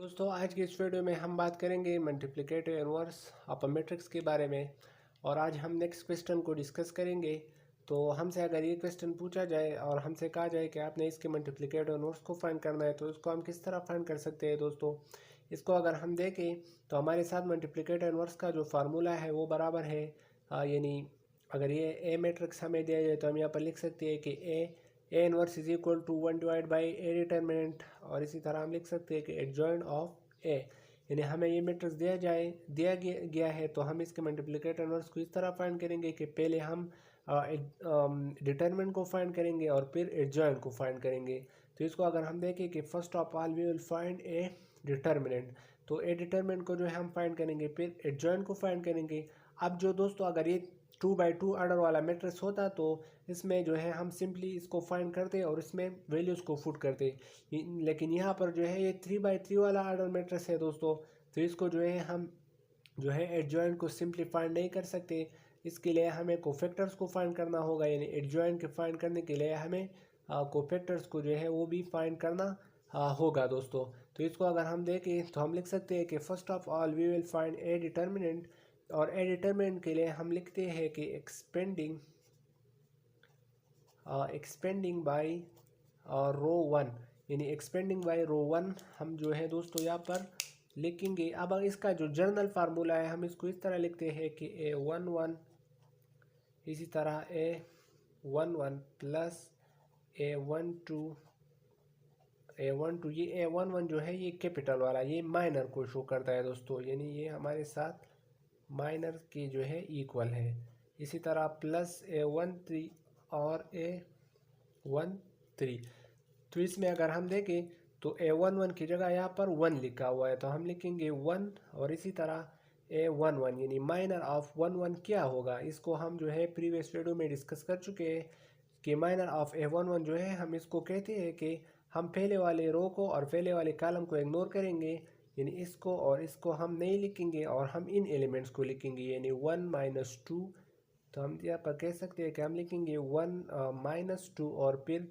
दोस्तों आज की इस वीडियो में हम बात करेंगे multiplicative inverse of a matrix के बारे में। और आज हम नेक्स्ट क्वेश्चन को डिस्कस करेंगे। तो हमसे अगर ये क्वेश्चन पूछा जाए और हमसे कहा जाए कि आपने इसके मल्टीप्लिकेटिव इनवर्स को फाइंड करना है तो इसको हम किस तरह फाइंड कर सकते हैं। दोस्तों इसको अगर हम देखें तो हमारे साथ मल्टीप्लिकेटिव इनवर्स का जो फार्मूला है वो बराबर है यानी अगर ये ए मैट्रिक्स हमें दिया जाए तो हम यहाँ पर लिख सकते हैं कि A inverse is equal to 1 divide by A determinant. और इसी तरह हम लिख सकते हैं कि एडजॉइंट ऑफ ए, यानी हमें ये मैट्रिक्स दिया गया है तो हम इसके मल्टीप्लिकेटिव इनवर्स को इस तरह फाइंड करेंगे कि पहले हम डिटर्मिनेंट को फाइंड करेंगे और फिर एडजॉइंट को फाइंड करेंगे। तो इसको अगर हम देखें कि first of all we will find A determinant, तो ए डिटर्मिनेंट को जो है हम फाइंड करेंगे, फिर एडजॉइंट को फाइंड करेंगे। अब जो दोस्तों अगर ये 2 by 2 ऑर्डर वाला मैट्रिक्स होता तो इसमें जो है हम सिंपली इसको फाइंड करते और इसमें वैल्यूज़ को पुट करते, लेकिन यहाँ पर जो है ये 3 by 3 वाला ऑर्डर मैट्रिक्स है दोस्तों। तो इसको जो है हम जो है एडजॉइंट को सिंपली फाइंड नहीं कर सकते। इसके लिए हमें कोफैक्टर्स को फाइंड करना होगा, यानी एडजॉइंट के फाइंड करने के लिए हमें कोफैक्टर्स को जो है वो भी फाइंड करना होगा दोस्तों। तो इसको अगर हम देखें तो हम लिख सकते हैं कि first of all we will find A determinant. और ए डिटर्मिनेंट के लिए हम लिखते हैं कि एक्सपेंडिंग बाई रो 1, यानी एक्सपेंडिंग बाई रो 1 हम जो है दोस्तों यहाँ पर लिखेंगे। अब इसका जो जर्नल फार्मूला है हम इसको इस तरह लिखते हैं कि A11 इसी तरह A11 प्लस A12 ये A11 जो है ये कैपिटल वाला, ये माइनर को शो करता है दोस्तों, यानी ये हमारे साथ माइनर के जो है इक्वल है। इसी तरह प्लस A13 और A13। तो इसमें अगर हम देखें तो A11 की जगह यहाँ पर 1 लिखा हुआ है तो हम लिखेंगे 1। और इसी तरह A11 यानी माइनर ऑफ 11 क्या होगा, इसको हम जो है प्रीवियस वीडियो में डिस्कस कर चुके हैं कि माइनर ऑफ A11 जो है हम इसको कहते हैं कि हम पहले वाले रो को और पहले वाले कॉलम को इग्नोर करेंगे, यानी इसको और इसको हम नहीं लिखेंगे और हम इन एलिमेंट्स को लिखेंगे, यानी 1 माइनस 2। तो हम यहाँ पर कह सकते हैं कि हम लिखेंगे 1 माइनस 2 और फिर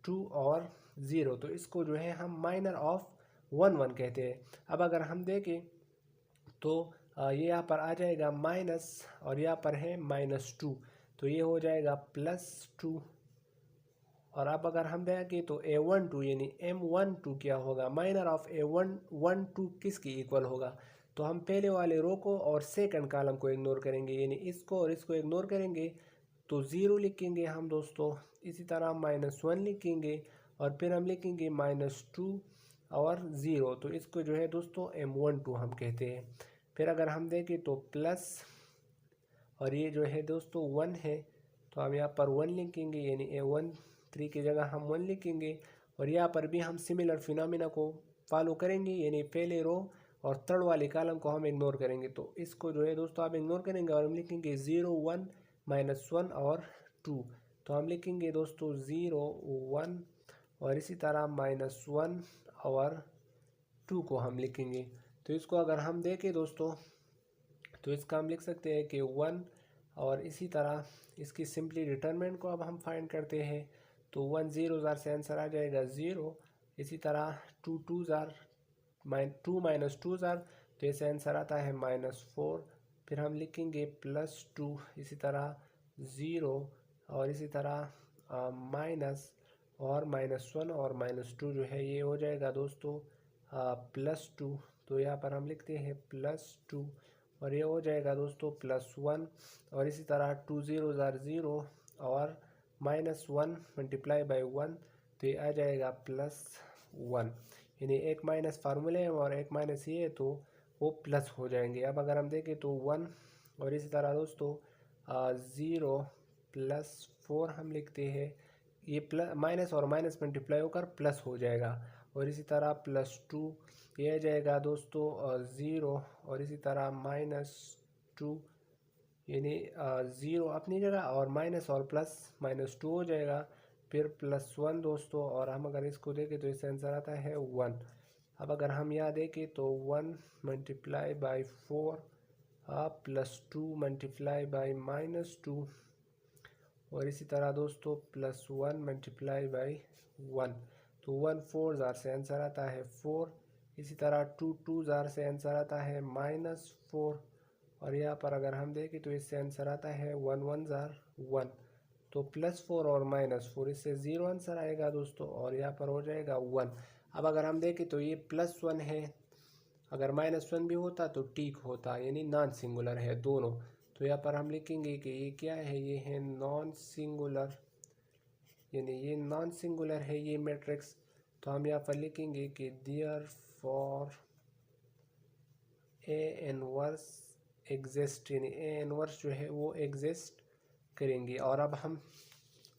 2 और 0। तो इसको जो है हम माइनर ऑफ 1 कहते हैं। अब अगर हम देखें तो ये यहाँ पर आ जाएगा माइनस और यहाँ पर है -2, तो ये हो जाएगा +2। और अब अगर हम देखें तो A12 यानी M12 क्या होगा, माइनर ऑफ A12 किसकी इक्वल होगा। तो हम पहले वाले रो को और सेकंड कॉलम को इग्नोर करेंगे, यानी इसको और इसको इग्नोर करेंगे तो 0 लिखेंगे हम दोस्तों। इसी तरह -1 लिखेंगे और फिर हम लिखेंगे -2 और 0। तो इसको जो है दोस्तों M12 हम कहते हैं। फिर अगर हम देखें तो प्लस और ये जो है दोस्तों 1 है तो हम यहाँ पर 1 लिखेंगे, यानी A13 की जगह हम 1 लिखेंगे। और यहाँ पर भी हम सिमिलर फिनोमिना को फॉलो करेंगे, यानी पहले रो और थर्ड वाले कॉलम को हम इग्नोर करेंगे। तो इसको जो है दोस्तों आप इग्नोर करेंगे और हम लिखेंगे 0 1 -1 और 2। तो हम लिखेंगे दोस्तों 0 1 और इसी तरह -1 और 2 को हम लिखेंगे। तो इसको अगर हम देखें दोस्तों तो इसका हम लिख सकते हैं कि 1 और इसी तरह इसकी सिंपली डिटरमिनेंट को अब हम फाइंड करते हैं। तो 1 0 ज़ार से आंसर आ जाएगा 0। इसी तरह 2 2 ज़ार 2 माइनस 2 ज़ार, तो ऐसे आंसर आता है -4। फिर हम लिखेंगे +2 इसी तरह 0 और इसी तरह माइनस और -1 और -2 जो है ये हो जाएगा दोस्तों +2। तो यहाँ पर हम लिखते हैं +2 और ये हो जाएगा दोस्तों +1। और इसी तरह 2 0 ज़ार 0 और -1 मल्टीप्लाई बाई 1, तो ये आ जाएगा +1। यानी एक माइनस फार्मूले है और एक माइनस ये है तो वो प्लस हो जाएंगे। अब अगर हम देखें तो 1 और इसी तरह दोस्तों 0 +4 हम लिखते हैं, ये प्लस माइनस और माइनस मल्टीप्लाई होकर प्लस हो जाएगा। और इसी तरह +2 ये आ जाएगा दोस्तों 0 और इसी तरह -2, यानी 0 अपनी जगह और माइनस और प्लस -2 हो जाएगा। फिर +1 दोस्तों, और हम अगर इसको देखें तो इसका आंसर आता है 1। अब अगर हम यहाँ देखें तो 1 मल्टीप्लाई बाई 4 +2 मल्टीप्लाई बाई -2 और इसी तरह दोस्तों +1 मल्टीप्लाई बाई 1। तो 1 4 ज़ार से आंसर आता है 4। इसी तरह 2 2 ज़ार से आंसर आता है -4, और यहाँ पर अगर हम देखें तो इससे आंसर आता है 1 1 ज़ार 1, तो +4 और -4, इससे 0 आंसर आएगा दोस्तों, और यहाँ पर हो जाएगा 1। अब अगर हम देखें तो ये +1 है, अगर -1 भी होता तो ठीक होता, यानी नॉन सिंगुलर है दोनों। तो यहाँ पर हम लिखेंगे कि ये क्या है, ये है नॉन सिंगुलर, यानी ये नॉन सिंगुलर है ये मैट्रिक्स। तो हम यहाँ पर लिखेंगे कि therefore A inverse exist, यानी ए इनवर्स जो है वो एग्जिस्ट करेंगे। और अब हम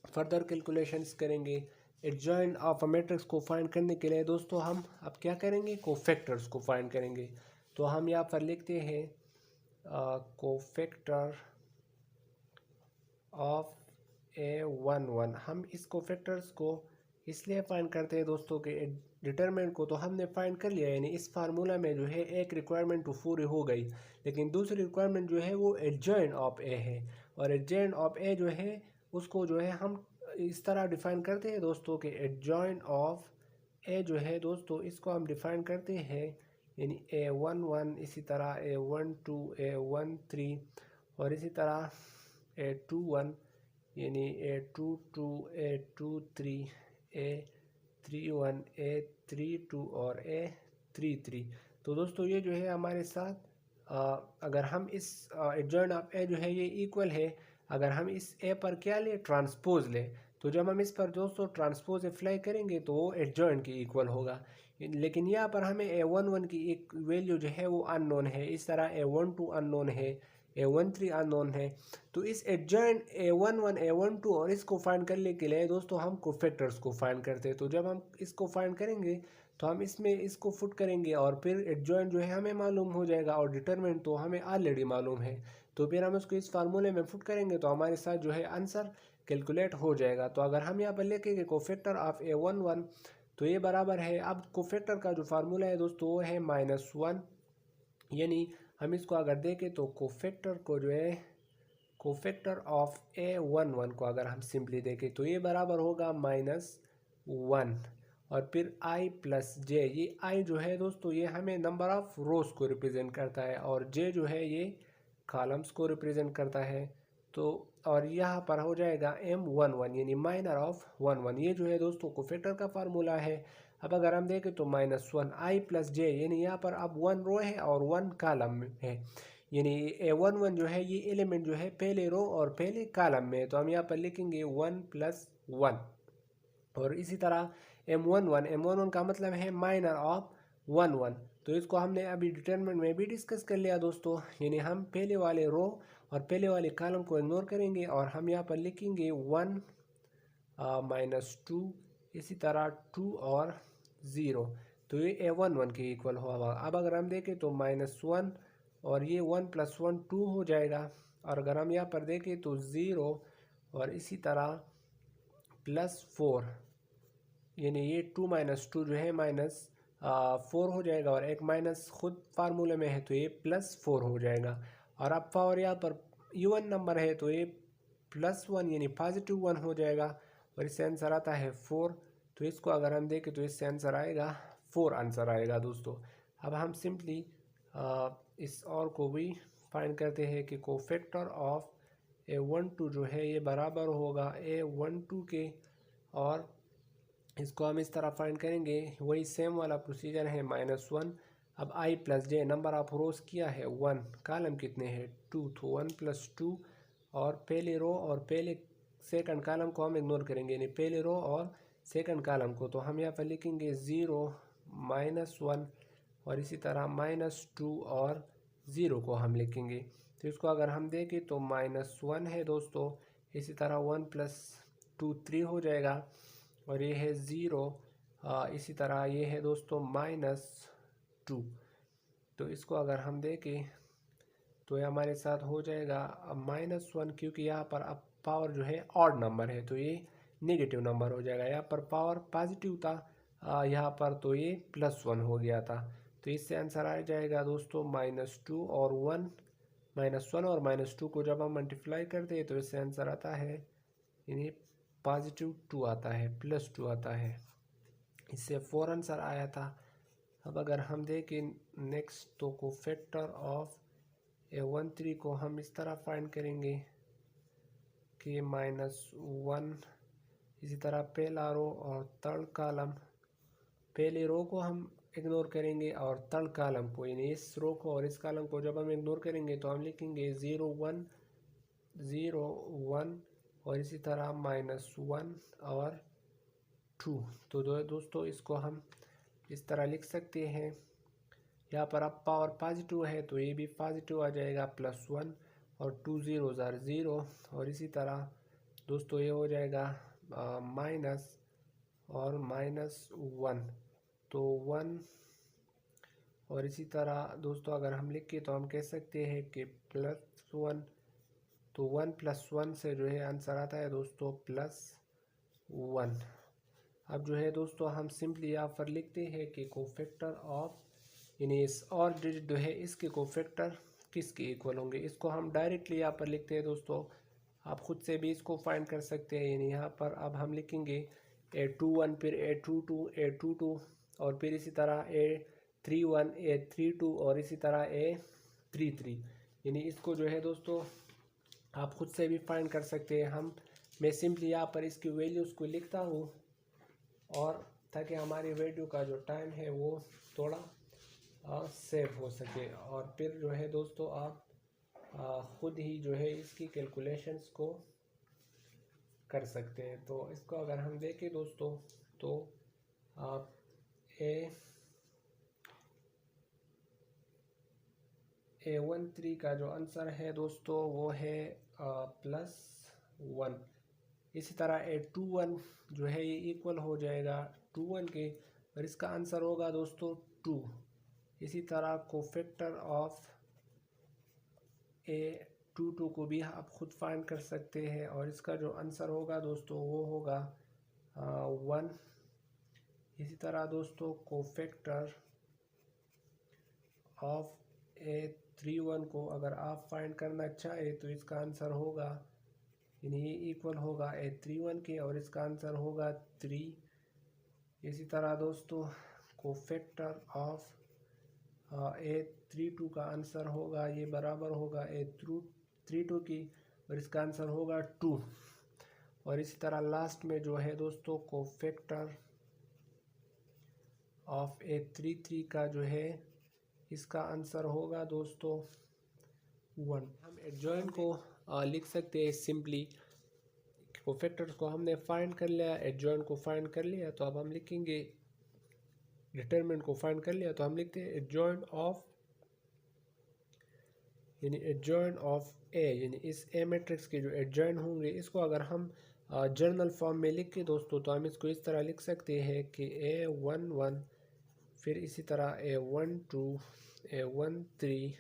फर्दर कैलकुलेशंस करेंगे एडजॉइंट ऑफ अ मैट्रिक्स को फाइंड करने के लिए दोस्तों। हम अब क्या करेंगे, कोफैक्टर्स को फाइंड करेंगे। तो हम यहाँ पर लिखते हैं कोफैक्टर ऑफ A11। हम इस कोफैक्टर्स को इसलिए फाइंड करते हैं दोस्तों कि डिटरमिनेंट को तो हमने फाइंड कर लिया, यानी इस फार्मूला में जो है एक रिक्वायरमेंट तो पूरी हो गई, लेकिन दूसरी रिक्वायरमेंट जो है वो एडजॉइंट ऑफ ए है। और एडजॉइंट ऑफ ए जो है उसको जो है हम इस तरह डिफाइन करते हैं दोस्तों कि एडजॉइंट ऑफ ए जो है दोस्तों, इसको हम डिफाइन करते हैं यानी A11, इसी तरह A12 A13, और इसी तरह A21 यानी A22 A23 A31 A32 और A33। तो दोस्तों ये जो है हमारे साथ अगर हम इस एडजॉइंट ऑफ ए जो है ये इक्वल है, अगर हम इस ए पर क्या ले, ट्रांसपोज ले, तो जब हम इस पर दोस्तों ट्रांसपोज अप्लाई करेंगे तो वो एडजॉइंट की इक्वल होगा। लेकिन यहाँ पर हमें A11 की एक वैल्यू जो है वो अननोन है, इस तरह A12 अननोन है, A13 अननोन है। तो इस एडजॉइंट A11 A12 और इसको फाइंड करने के लिए दोस्तों हम कोफैक्टर्स को फाइंड करते हैं। तो जब हम इसको फाइंड करेंगे तो हम इसमें इसको फुट करेंगे और फिर एडजॉइंट जो है हमें मालूम हो जाएगा, और डिटरमिनेंट तो हमें ऑलरेडी मालूम है। तो फिर हम इसको इस फार्मूले में फुट करेंगे तो हमारे साथ जो है आंसर कैलकुलेट हो जाएगा। तो अगर हम यहाँ पर लिखेंगे कोफैक्टर ऑफ A11, तो ये बराबर है, अब कोफैक्टर का जो फार्मूला है दोस्तों वो है -1, यानी हम इसको अगर देखें तो कोफैक्टर को जो है कोफैक्टर ऑफ A11 को अगर हम सिंपली देखें तो ये बराबर होगा -1, और फिर i प्लस जे, ये i जो है दोस्तों ये हमें नंबर ऑफ रोज को रिप्रेजेंट करता है, और j जो है ये कॉलम्स को रिप्रेजेंट करता है। तो और यहाँ पर हो जाएगा M11 यानी माइनर ऑफ 11, ये जो है दोस्तों कोफैक्टर का फार्मूला है। अब अगर हम देखें तो -1 i प्लस जे, यानी यहाँ पर अब 1 रो है और 1 कॉलम है, यानी A11 जो है ये एलिमेंट जो है पहले रो और पहले कॉलम में है। तो हम यहाँ पर लिखेंगे 1 + 1, और इसी तरह M11 का मतलब है माइनर ऑफ 11। तो इसको हमने अभी डिटरमिनेंट में भी डिस्कस कर लिया दोस्तों, यानी हम पहले वाले रो और पहले वाले कॉलम को इग्नोर करेंगे और हम यहाँ पर लिखेंगे 1 -2, इसी तरह 2 और 0। तो ये A11 के इक्वल होगा। अब अगर हम देखें तो -1 और ये 1 + 1 2 हो जाएगा, और अगर हम यहाँ पर देखें तो 0 और इसी तरह +4, यानी ये 2 - 2 जो है -4 हो जाएगा, और एक माइनस खुद फार्मूले में है तो ये +4 हो जाएगा। और अब पावर यहाँ पर इवन नंबर है तो ये +1 यानी +1 हो जाएगा, और इससे आंसर आता है 4। तो इसको अगर हम देखें तो इससे आंसर आएगा 4 आंसर आएगा दोस्तों। अब हम सिंपली इस और को भी फाइंड करते हैं कि कोफैक्टर ऑफ A12 जो है ये बराबर होगा A12 के, और इसको हम इस तरह फाइंड करेंगे, वही सेम वाला प्रोसीजर है -1। अब i plus J, number of रोज किया है 1, कॉलम कितने हैं 2, तो 1 + 2, और पहले रो और पहले सेकंड कॉलम को हम इग्नोर करेंगे, यानी पहले रो और सेकंड कॉलम को। तो हम यहाँ पर लिखेंगे 0 -1, और इसी तरह -2 और 0 को हम लिखेंगे। तो इसको अगर हम देखें तो -1 है दोस्तों, इसी तरह 1 + 2 3 हो जाएगा, और ये है 0, इसी तरह ये है दोस्तों -2। तो इसको अगर हम देखें तो ये हमारे साथ हो जाएगा -1, क्योंकि यहाँ पर अब पावर जो है ऑड नंबर है तो ये नेगेटिव नंबर हो जाएगा। यहाँ पर पावर पॉजिटिव था यहाँ पर, तो ये +1 हो गया था। तो इससे आंसर आ जाएगा दोस्तों -2 और 1, -1 और -2 को जब हम मल्टीप्लाई करते हैं तो इससे आंसर आता है, यानी +2 आता है, +2 आता है। इससे 4 आंसर आया था। अब अगर हम देखें नेक्स्ट, तो कोफैक्टर ऑफ A13 को हम इस तरह फाइंड करेंगे कि -1। इसी तरह पहला रो और थर्ड कॉलम, पहले रो को हम इग्नोर करेंगे और थर्ड कॉलम को, यानी इस रो को और इस कॉलम को जब हम इग्नोर करेंगे तो हम लिखेंगे 0 1 0 1 और इसी तरह -1 और 2। तो दोस्तों इसको हम इस तरह लिख सकते हैं। यहाँ पर अब पावर पॉजिटिव है तो ये भी पॉजिटिव आ जाएगा, +1 और 2 0 आर 0 और इसी तरह दोस्तों ये हो जाएगा माइनस और -1 तो 1 और इसी तरह दोस्तों अगर हम लिखें तो हम कह सकते हैं कि +1, तो 1 + 1 से जो है आंसर आता है दोस्तों +1। अब जो है दोस्तों हम सिंपली यहाँ पर लिखते हैं कि कोफैक्टर ऑफ, यानी इस और डिजिट जो है इसके कोफैक्टर किसके इक्वल होंगे। इसको हम डायरेक्टली यहाँ पर लिखते हैं दोस्तों, आप खुद से भी इसको फाइंड कर सकते हैं। यानी यहाँ पर अब हम लिखेंगे A21, फिर A22 और फिर इसी तरह A31 A32 और इसी तरह A33। यानी इसको जो है दोस्तों आप खुद से भी फाइंड कर सकते हैं। मैं सिंपली यहाँ पर इसकी वैल्यूज़ को लिखता हूँ और ताकि हमारी वीडियो का जो टाइम है वो थोड़ा सेव हो सके, और फिर जो है दोस्तों आप खुद ही जो है इसकी कैलकुलेशंस को कर सकते हैं। तो इसको अगर हम देखें दोस्तों तो आप A13 का जो आंसर है दोस्तों वो है +1। इसी तरह A21 जो है ये इक्वल हो जाएगा 21 के और इसका आंसर होगा दोस्तों 2। इसी तरह कोफैक्टर ऑफ A22 को भी आप खुद फाइंड कर सकते हैं और इसका जो आंसर होगा दोस्तों वो होगा 1। इसी तरह दोस्तों कोफैक्टर ऑफ A31 को अगर आप फाइंड करना चाहे तो इसका आंसर होगा, यानी ये इक्वल होगा A31 के और इसका आंसर होगा 3। इसी तरह दोस्तों कोफैक्टर ऑफ A32 का आंसर होगा, ये बराबर होगा A32 की और इसका आंसर होगा 2। और इसी तरह लास्ट में जो है दोस्तों कोफैक्टर ऑफ A33 का जो है इसका आंसर होगा दोस्तों 1। हम एडजॉइंट को लिख सकते हैं सिंपली, कोफैक्टर्स को हमने फाइंड कर लिया, एडजॉइंट को फाइंड कर लिया, तो अब हम लिखेंगे डिटरमिनेंट को फाइंड कर लिया तो हम लिखते हैं एडजॉइंट ऑफ, यानी एडजॉइंट ऑफ ए, यानी इस ए मैट्रिक्स के जो एडजॉइंट होंगे इसको अगर हम जर्नल फॉर्म में लिख के दोस्तों तो हम इसको इस तरह लिख सकते हैं कि A11 फिर इसी तरह A12 A13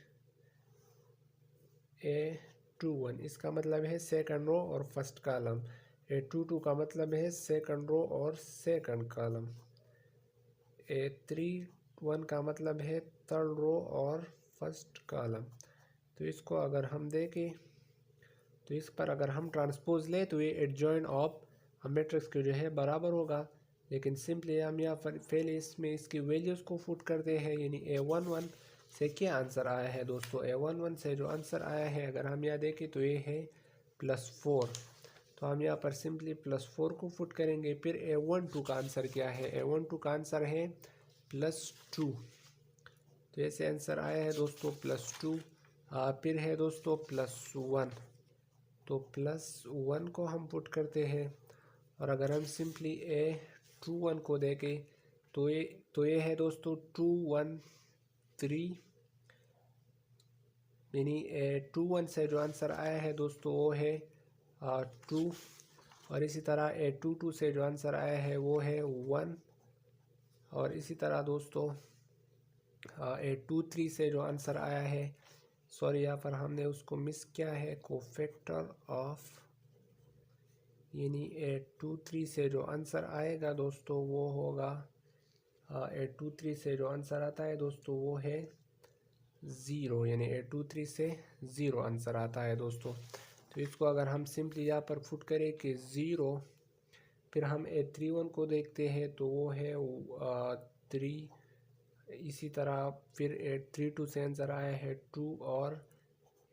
A21, इसका मतलब है सेकंड रो और फर्स्ट कॉलम। A22 का मतलब है सेकंड रो और सेकंड कॉलम। A31 का मतलब है थर्ड रो और फर्स्ट कॉलम। तो इसको अगर हम देखें तो इस पर अगर हम ट्रांसपोज लें तो ये एडजॉइंट ऑफ मैट्रिक्स के जो है बराबर होगा, लेकिन सिंपली हम यहाँ पर पहले इसमें इसकी वैल्यूज़ को पुट करते हैं। यानी A11 से क्या आंसर आया है दोस्तों, A11 से जो आंसर आया है अगर हम यहाँ देखें तो ये है +4। तो हम यहाँ पर सिंपली +4 को पुट करेंगे। फिर A12 का आंसर क्या है, A12 का आंसर है +2। तो ऐसे आंसर आया है दोस्तों +2। फिर है दोस्तों +1, तो +1 को हम पुट करते हैं और अगर हम सिंपली A21 को देखें तो ये है दोस्तों 2 1 3, यानी A21 से जो आंसर आया है दोस्तों वो है 2। और इसी तरह A22 से जो आंसर आया है वो है 1। और इसी तरह दोस्तों A23 से जो आंसर आया है, सॉरी यहाँ पर हमने उसको मिस किया है, कोफैक्टर ऑफ, यानी A23 से जो आंसर आएगा दोस्तों वो होगा A23 से जो आंसर आता है दोस्तों वो है 0, यानी A23 से 0 आंसर आता है दोस्तों। तो इसको अगर हम सिंपली यहाँ पर पुट करें कि 0, फिर हम A31 को देखते हैं तो वो है 3, इसी तरह फिर 832 से आंसर आया है 2 और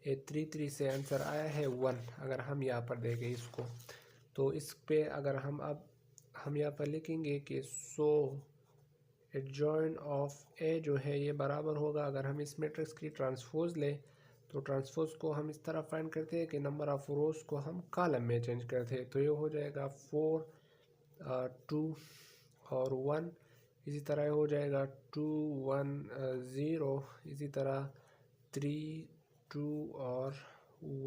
833 से आंसर आया है 1। अगर हम यहाँ पर देखें इसको तो इस पे अगर हम यहाँ पर लिखेंगे कि सो एडजॉइंट ऑफ ए जो है ये बराबर होगा, अगर हम इस मैट्रिक्स की ट्रांसपोज लें तो ट्रांसपोज को हम इस तरह फाइंड करते हैं कि नंबर ऑफ रोज को हम कॉलम में चेंज करते हैं। तो ये हो जाएगा 4 2 और 1, इसी तरह हो जाएगा 2 1 0, इसी तरह 3 2 और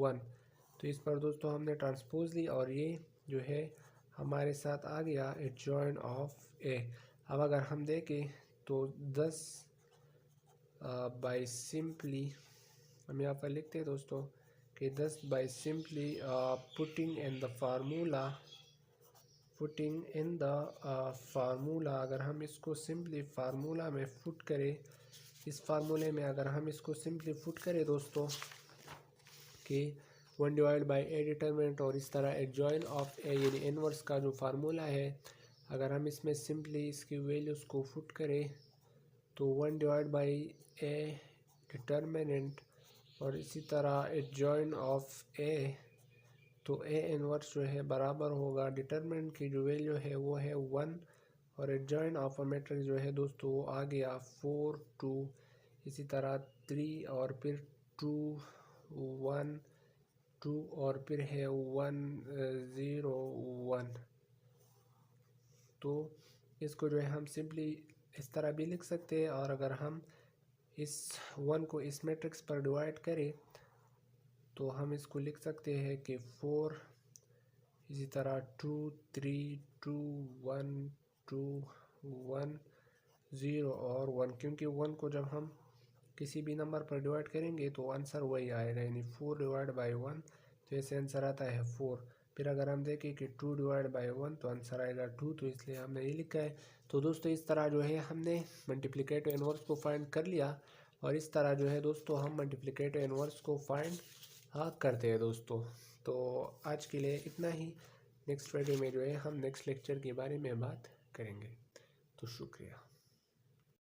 1। तो इस पर दोस्तों हमने ट्रांसपोज ली और ये जो है हमारे साथ आ गया एडजॉइंट ऑफ ए। अब अगर हम देखें तो 10 बाई सिंपली हम यहाँ पर लिखते हैं दोस्तों कि 10 by simply putting in the formula, अगर हम इसको सिंपली फार्मूला में फुट करें, इस फार्मूले में अगर हम इसको सिंपली फुट करें दोस्तों कि 1 डिवाइड बाई ए डिटरमिनेंट और इस तरह एडजॉइन ऑफ ए यानी इनवर्स का जो फार्मूला है, अगर हम इसमें सिंपली इसकी वैल्यूज़ को फुट करें तो 1 डिवाइड बाई ए डिटरमिनेंट और इसी तरह एडजॉइन ऑफ ए, तो ए इनवर्स जो है बराबर होगा डिटरमिनेंट की जो वैल्यू है वो है 1 और एडजॉइन ऑफ अ मैट्रिक्स जो है दोस्तों वो आ गया 4 2, इसी तरह 3 और फिर 2 1 2 और फिर है 1 0 1। तो इसको जो है हम सिंपली इस तरह भी लिख सकते हैं, और अगर हम इस 1 को इस मैट्रिक्स पर डिवाइड करें तो हम इसको लिख सकते हैं कि 4, इसी तरह 2 3 2 1 2 1 0 और 1, क्योंकि 1 को जब हम किसी भी नंबर पर डिवाइड करेंगे तो आंसर वही आएगा, यानी 4 डिवाइड बाई 1, तो ऐसे आंसर आता है 4। फिर अगर हम देखें कि 2 डिवाइड बाई 1 तो आंसर आएगा 2, तो इसलिए हमने ये लिखा है। तो दोस्तों इस तरह जो है हमने मल्टीप्लिकेटिव इनवर्स को फाइंड कर लिया, और इस तरह जो है दोस्तों हम मल्टीप्लिकेटिव इनवर्स को फाइंड करते हैं दोस्तों। तो आज के लिए इतना ही, नेक्स्ट वीडियो में जो है हम नेक्स्ट लेक्चर के बारे में बात करेंगे। तो शुक्रिया।